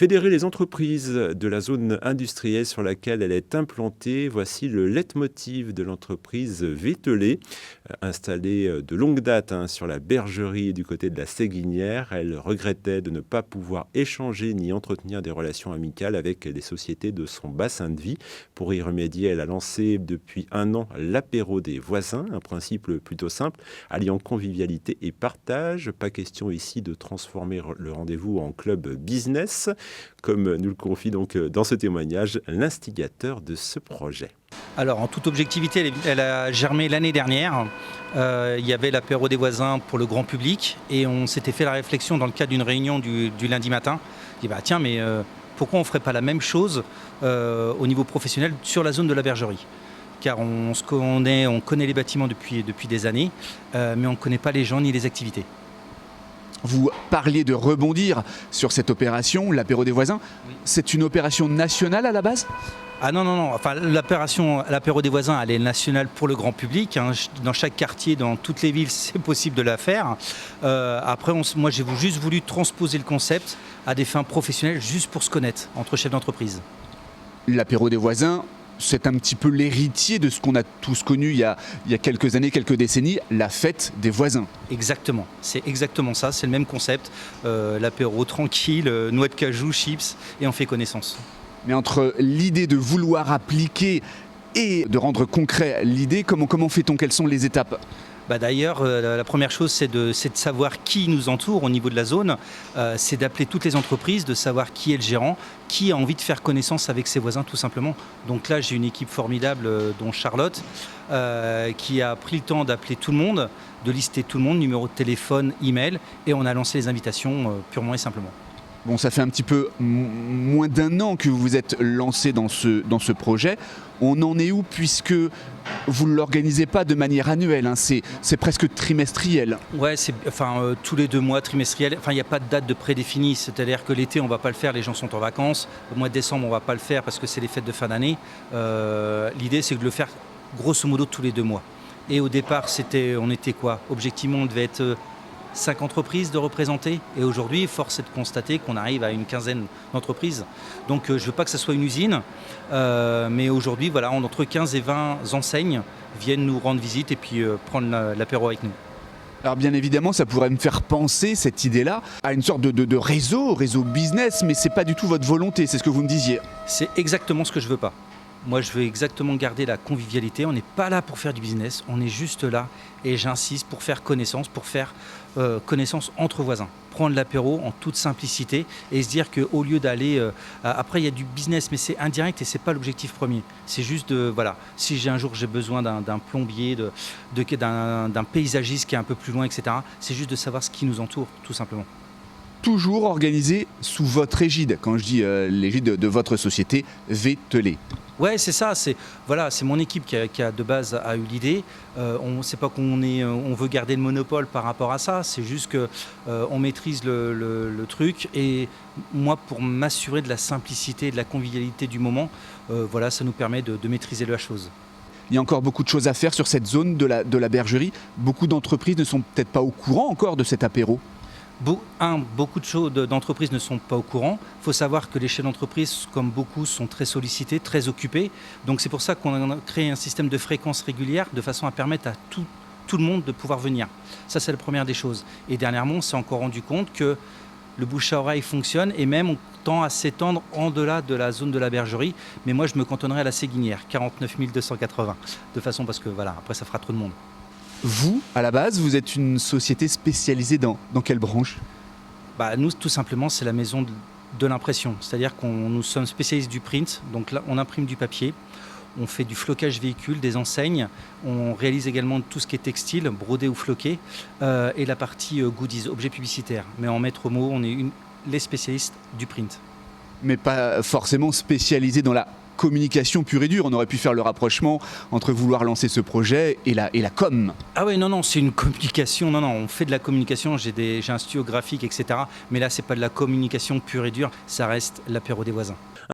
Fédérer les entreprises de la zone industrielle sur laquelle elle est implantée, voici le leitmotiv de l'entreprise Vételé. Installée de longue date sur la bergerie du côté de la Séguinière, elle regrettait de ne pas pouvoir échanger ni entretenir des relations amicales avec les sociétés de son bassin de vie. Pour y remédier, elle a lancé depuis 1 an l'apéro des voisins, un principe plutôt simple, alliant convivialité et partage. Pas question ici de transformer le rendez-vous en club business, comme nous le confie donc dans ce témoignage l'instigateur de ce projet. Alors en toute objectivité, elle a germé l'année dernière. Il y avait l'apéro des voisins pour le grand public et on s'était fait la réflexion dans le cadre d'une réunion du lundi matin. On dit tiens, mais pourquoi on ne ferait pas la même chose au niveau professionnel sur la zone de la bergerie ? Car on connaît les bâtiments depuis des années, mais on ne connaît pas les gens ni les activités. Vous parliez de rebondir sur cette opération, l'apéro des voisins. Oui. C'est une opération nationale à la base ? Ah non. Enfin, l'apéro des voisins, elle est nationale pour le grand public. Dans chaque quartier, dans toutes les villes, c'est possible de la faire. Après, moi, j'ai juste voulu transposer le concept à des fins professionnelles, juste pour se connaître entre chefs d'entreprise. L'apéro des voisins, c'est un petit peu l'héritier de ce qu'on a tous connu il y a quelques années, quelques décennies, la fête des voisins. Exactement, c'est exactement ça, c'est le même concept. L'apéro tranquille, noix de cajou, chips, et on fait connaissance. Mais entre l'idée de vouloir appliquer et de rendre concret l'idée, comment fait-on ? Quelles sont les étapes ? D'ailleurs, la première chose, c'est de savoir qui nous entoure au niveau de la zone. C'est d'appeler toutes les entreprises, de savoir qui est le gérant, qui a envie de faire connaissance avec ses voisins, tout simplement. Donc là, j'ai une équipe formidable, dont Charlotte, qui a pris le temps d'appeler tout le monde, de lister tout le monde, numéro de téléphone, email, et on a lancé les invitations purement et simplement. Bon, ça fait un petit peu moins d'1 an que vous vous êtes lancé dans ce projet. On en est où puisque vous ne l'organisez pas de manière annuelle, c'est presque trimestriel. Ouais, tous les 2 mois trimestriel. Enfin, il n'y a pas de date de prédéfinie, c'est-à-dire que l'été on ne va pas le faire, les gens sont en vacances. Au mois de décembre on ne va pas le faire parce que c'est les fêtes de fin d'année. L'idée c'est de le faire grosso modo tous les 2 mois. Et au départ on était quoi ? Objectivement on devait être 5 entreprises de représenter et aujourd'hui, force est de constater qu'on arrive à une quinzaine d'entreprises. Donc je ne veux pas que ça soit une usine, mais aujourd'hui, entre 15 et 20 enseignes viennent nous rendre visite et puis prendre l'apéro avec nous. Alors bien évidemment, ça pourrait me faire penser, cette idée-là, à une sorte de réseau business, mais ce n'est pas du tout votre volonté, c'est ce que vous me disiez. C'est exactement ce que je ne veux pas. Moi, je veux exactement garder la convivialité. On n'est pas là pour faire du business, on est juste là, et j'insiste, pour faire connaissance, connaissance entre voisins. Prendre l'apéro en toute simplicité et se dire qu'au lieu d'aller... après, il y a du business, mais c'est indirect et ce n'est pas l'objectif premier. C'est juste si un jour j'ai besoin d'un plombier, d'un paysagiste qui est un peu plus loin, etc., c'est juste de savoir ce qui nous entoure, tout simplement. Toujours organisé sous votre égide, quand je dis l'égide de votre société Vételé. Ouais, c'est ça. C'est mon équipe qui a de base a eu l'idée. C'est pas on veut garder le monopole par rapport à ça. C'est juste que on maîtrise le truc. Et moi, pour m'assurer de la simplicité et de la convivialité du moment, ça nous permet de maîtriser la chose. Il y a encore beaucoup de choses à faire sur cette zone de la bergerie. Beaucoup d'entreprises ne sont peut-être pas au courant encore de cet apéro. Beaucoup d'entreprises ne sont pas au courant. Il faut savoir que les chefs d'entreprise, comme beaucoup, sont très sollicités, très occupés. Donc c'est pour ça qu'on a créé un système de fréquence régulière de façon à permettre à tout le monde de pouvoir venir. Ça, c'est la première des choses. Et dernièrement, on s'est encore rendu compte que le bouche à oreille fonctionne et même on tend à s'étendre en delà de la zone de la bergerie. Mais moi, je me cantonnerai à la Séguinière, 49 280. De façon parce que après, ça fera trop de monde. Vous, à la base, vous êtes une société spécialisée dans quelle branche ? Nous, tout simplement, c'est la maison de l'impression. C'est-à-dire nous sommes spécialistes du print. Donc là, on imprime du papier. On fait du flocage véhicule, des enseignes. On réalise également tout ce qui est textile, brodé ou floqué. Et la partie goodies, objets publicitaires. Mais en maître mot, on est les spécialistes du print. Mais pas forcément spécialisés dans la communication pure et dure. On aurait pu faire le rapprochement entre vouloir lancer ce projet et la com. Ah oui, non, c'est une communication. Non, on fait de la communication. J'ai un studio graphique, etc. Mais là, c'est pas de la communication pure et dure. Ça reste l'apéro des voisins.